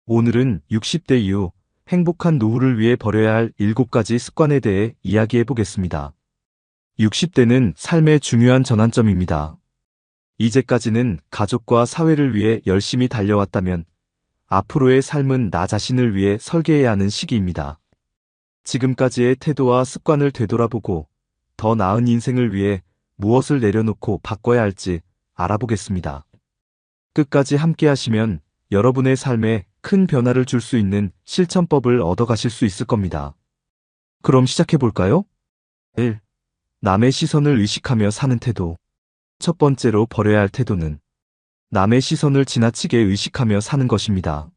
오늘은 60대 이후 행복한 노후를 위해 버려야 할 7가지 습관에 대해 이야기해 보겠습니다. 60대는 삶의 중요한 전환점입니다. 이제까지는 가족과 사회를 위해 열심히 달려왔다면 앞으로의 삶은 나 자신을 위해 설계해야 하는 시기입니다. 지금까지의 태도와 습관을 되돌아보고 더 나은 인생을 위해 무엇을 내려놓고 바꿔야 할지 알아보겠습니다. 끝까지 함께 하시면 여러분의 삶에 큰 변화를 줄 수 있는 실천법을 얻어가실 수 있을 겁니다. 그럼 시작해 볼까요? 1. 남의 시선을 의식하며 사는 태도. 첫 번째로 버려야 할 태도는 남의 시선을 지나치게 의식하며 사는 것입니다.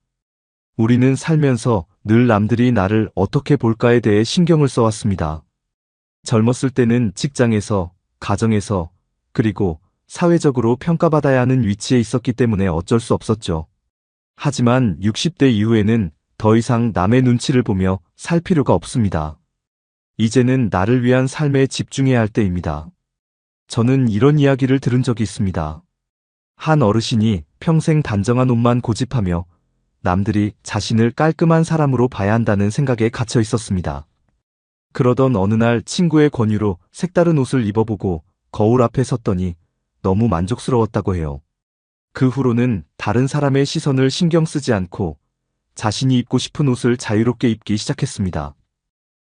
우리는 살면서 늘 남들이 나를 어떻게 볼까에 대해 신경을 써왔습니다. 젊었을 때는 직장에서, 가정에서, 그리고 사회적으로 평가받아야 하는 위치에 있었기 때문에 어쩔 수 없었죠. 하지만 60대 이후에는 더 이상 남의 눈치를 보며 살 필요가 없습니다. 이제는 나를 위한 삶에 집중해야 할 때입니다. 저는 이런 이야기를 들은 적이 있습니다. 한 어르신이 평생 단정한 옷만 고집하며 남들이 자신을 깔끔한 사람으로 봐야 한다는 생각에 갇혀 있었습니다. 그러던 어느 날 친구의 권유로 색다른 옷을 입어보고 거울 앞에 섰더니 너무 만족스러웠다고 해요. 그 후로는 다른 사람의 시선을 신경 쓰지 않고 자신이 입고 싶은 옷을 자유롭게 입기 시작했습니다.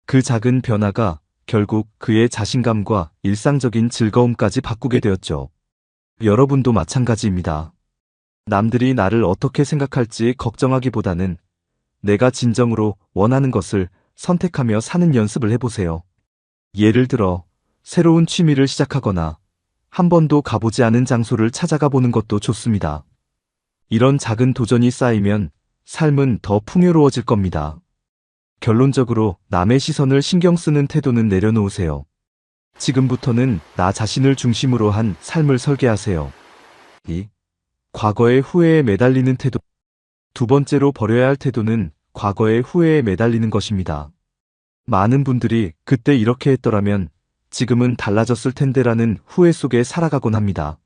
그 작은 변화가 결국 그의 자신감과 일상적인 즐거움까지 바꾸게 되었죠. 여러분도 마찬가지입니다. 남들이 나를 어떻게 생각할지 걱정하기보다는 내가 진정으로 원하는 것을 선택하며 사는 연습을 해보세요. 예를 들어 새로운 취미를 시작하거나 한 번도 가보지 않은 장소를 찾아가 보는 것도 좋습니다. 이런 작은 도전이 쌓이면 삶은 더 풍요로워질 겁니다. 결론적으로 남의 시선을 신경 쓰는 태도는 내려놓으세요. 지금부터는 나 자신을 중심으로 한 삶을 설계하세요. 2. 과거의 후회에 매달리는 태도. 두 번째로 버려야 할 태도는 과거의 후회에 매달리는 것입니다. 많은 분들이 그때 이렇게 했더라면 지금은 달라졌을 텐데라는 후회 속에 살아가곤 합니다.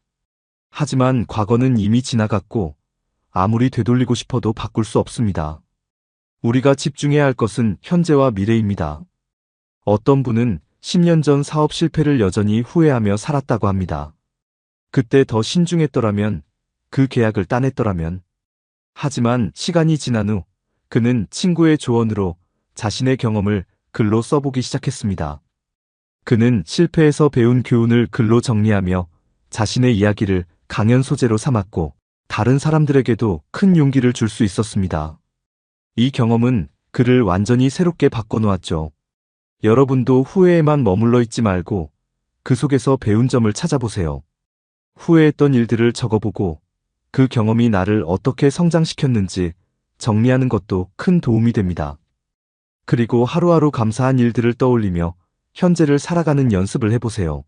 하지만 과거는 이미 지나갔고 아무리 되돌리고 싶어도 바꿀 수 없습니다. 우리가 집중해야 할 것은 현재와 미래입니다. 어떤 분은 10년 전 사업 실패를 여전히 후회하며 살았다고 합니다. 그때 더 신중했더라면, 그 계약을 따냈더라면. 하지만 시간이 지난 후 그는 친구의 조언으로 자신의 경험을 글로 써보기 시작했습니다. 그는 실패에서 배운 교훈을 글로 정리하며 자신의 이야기를 강연 소재로 삼았고 다른 사람들에게도 큰 용기를 줄 수 있었습니다. 이 경험은 그를 완전히 새롭게 바꿔놓았죠. 여러분도 후회에만 머물러 있지 말고 그 속에서 배운 점을 찾아보세요. 후회했던 일들을 적어보고 그 경험이 나를 어떻게 성장시켰는지 정리하는 것도 큰 도움이 됩니다. 그리고 하루하루 감사한 일들을 떠올리며 현재를 살아가는 연습을 해보세요.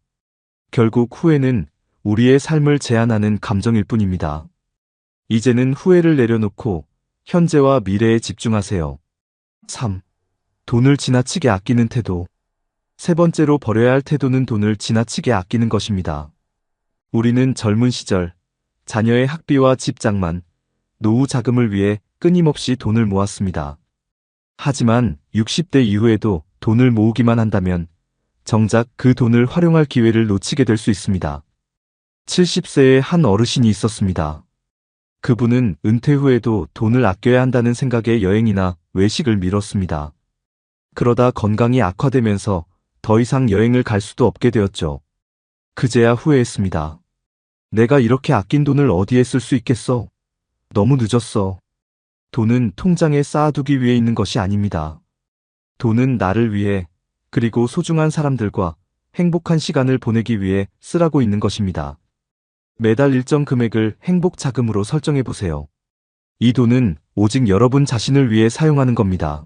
결국 후회는 우리의 삶을 제한하는 감정일 뿐입니다. 이제는 후회를 내려놓고 현재와 미래에 집중하세요. 3. 돈을 지나치게 아끼는 태도. 세 번째로 버려야 할 태도는 돈을 지나치게 아끼는 것입니다. 우리는 젊은 시절 자녀의 학비와 집장만, 노후 자금을 위해 끊임없이 돈을 모았습니다. 하지만 60대 이후에도 돈을 모으기만 한다면 정작 그 돈을 활용할 기회를 놓치게 될 수 있습니다. 70세의 한 어르신이 있었습니다. 그분은 은퇴 후에도 돈을 아껴야 한다는 생각에 여행이나 외식을 미뤘습니다. 그러다 건강이 악화되면서 더 이상 여행을 갈 수도 없게 되었죠. 그제야 후회했습니다. 내가 이렇게 아낀 돈을 어디에 쓸 수 있겠어? 너무 늦었어. 돈은 통장에 쌓아두기 위해 있는 것이 아닙니다. 돈은 나를 위해, 그리고 소중한 사람들과 행복한 시간을 보내기 위해 쓰라고 있는 것입니다. 매달 일정 금액을 행복 자금으로 설정해 보세요. 이 돈은 오직 여러분 자신을 위해 사용하는 겁니다.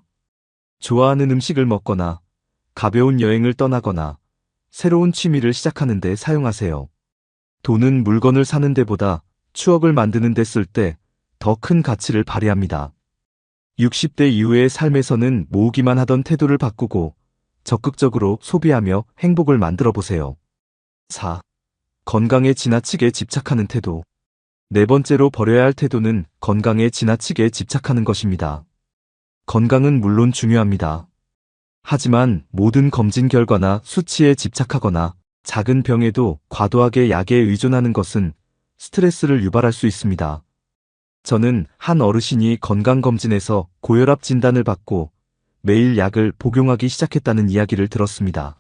좋아하는 음식을 먹거나, 가벼운 여행을 떠나거나, 새로운 취미를 시작하는 데 사용하세요. 돈은 물건을 사는 데보다 추억을 만드는 데 쓸 때 더 큰 가치를 발휘합니다. 60대 이후의 삶에서는 모으기만 하던 태도를 바꾸고 적극적으로 소비하며 행복을 만들어 보세요. 4. 건강에 지나치게 집착하는 태도. 네 번째로 버려야 할 태도는 건강에 지나치게 집착하는 것입니다. 건강은 물론 중요합니다. 하지만 모든 검진 결과나 수치에 집착하거나 작은 병에도 과도하게 약에 의존하는 것은 스트레스를 유발할 수 있습니다. 저는 한 어르신이 건강검진에서 고혈압 진단을 받고 매일 약을 복용하기 시작했다는 이야기를 들었습니다.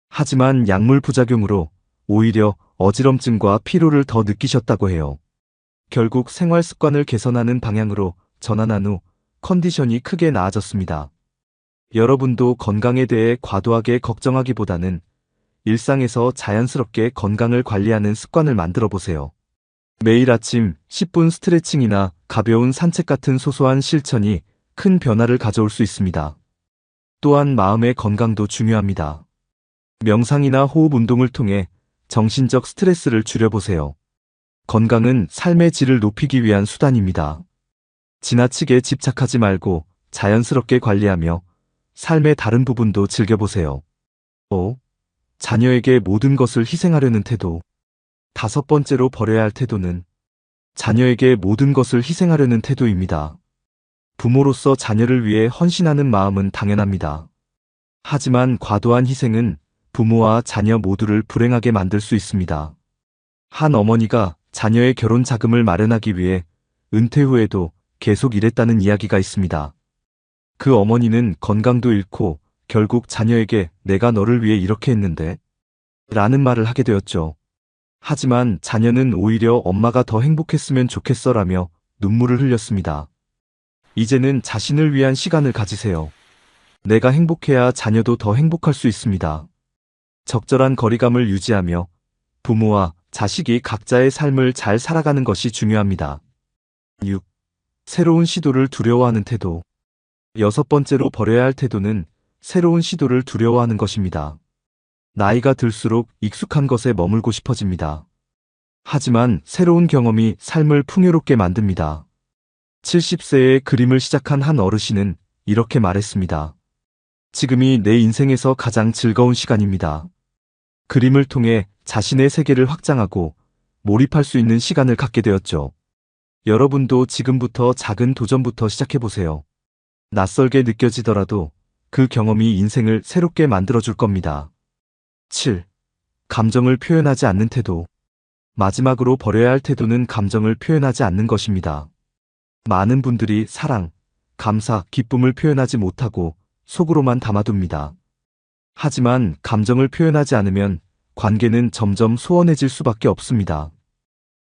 하지만 약물 부작용으로 오히려 어지럼증과 피로를 더 느끼셨다고 해요. 결국 생활 습관을 개선하는 방향으로 전환한 후 컨디션이 크게 나아졌습니다. 여러분도 건강에 대해 과도하게 걱정하기보다는 일상에서 자연스럽게 건강을 관리하는 습관을 만들어 보세요. 매일 아침 10분 스트레칭이나 가벼운 산책 같은 소소한 실천이 큰 변화를 가져올 수 있습니다. 또한 마음의 건강도 중요합니다. 명상이나 호흡 운동을 통해 정신적 스트레스를 줄여보세요. 건강은 삶의 질을 높이기 위한 수단입니다. 지나치게 집착하지 말고 자연스럽게 관리하며 삶의 다른 부분도 즐겨보세요. 5. 자녀에게 모든 것을 희생하려는 태도. 다섯 번째로 버려야 할 태도는 자녀에게 모든 것을 희생하려는 태도입니다. 부모로서 자녀를 위해 헌신하는 마음은 당연합니다. 하지만 과도한 희생은 부모와 자녀 모두를 불행하게 만들 수 있습니다. 한 어머니가 자녀의 결혼 자금을 마련하기 위해 은퇴 후에도 계속 일했다는 이야기가 있습니다. 그 어머니는 건강도 잃고 결국 자녀에게 내가 너를 위해 이렇게 했는데 라는 말을 하게 되었죠. 하지만 자녀는 오히려 엄마가 더 행복했으면 좋겠어라며 눈물을 흘렸습니다. 이제는 자신을 위한 시간을 가지세요. 내가 행복해야 자녀도 더 행복할 수 있습니다. 적절한 거리감을 유지하며 부모와 자식이 각자의 삶을 잘 살아가는 것이 중요합니다. 6. 새로운 시도를 두려워하는 태도. 여섯 번째로 버려야 할 태도는 새로운 시도를 두려워하는 것입니다. 나이가 들수록 익숙한 것에 머물고 싶어집니다. 하지만 새로운 경험이 삶을 풍요롭게 만듭니다. 70세에 그림을 시작한 한 어르신은 이렇게 말했습니다. 지금이 내 인생에서 가장 즐거운 시간입니다. 그림을 통해 자신의 세계를 확장하고 몰입할 수 있는 시간을 갖게 되었죠. 여러분도 지금부터 작은 도전부터 시작해보세요. 낯설게 느껴지더라도 그 경험이 인생을 새롭게 만들어줄 겁니다. 7. 감정을 표현하지 않는 태도. 마지막으로 버려야 할 태도는 감정을 표현하지 않는 것입니다. 많은 분들이 사랑, 감사, 기쁨을 표현하지 못하고 속으로만 담아둡니다. 하지만 감정을 표현하지 않으면 관계는 점점 소원해질 수밖에 없습니다.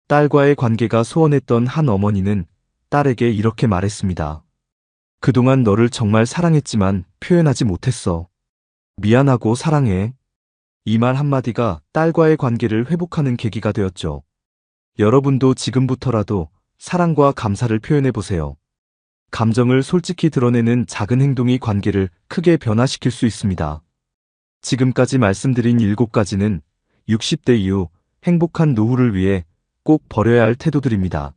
딸과의 관계가 소원했던 한 어머니는 딸에게 이렇게 말했습니다. 그동안 너를 정말 사랑했지만 표현하지 못했어. 미안하고 사랑해. 이 말 한마디가 딸과의 관계를 회복하는 계기가 되었죠. 여러분도 지금부터라도 사랑과 감사를 표현해보세요. 감정을 솔직히 드러내는 작은 행동이 관계를 크게 변화시킬 수 있습니다. 지금까지 말씀드린 7가지는 60대 이후 행복한 노후를 위해 꼭 버려야 할 태도들입니다.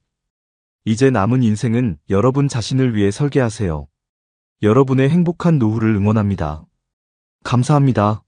이제 남은 인생은 여러분 자신을 위해 설계하세요. 여러분의 행복한 노후를 응원합니다. 감사합니다.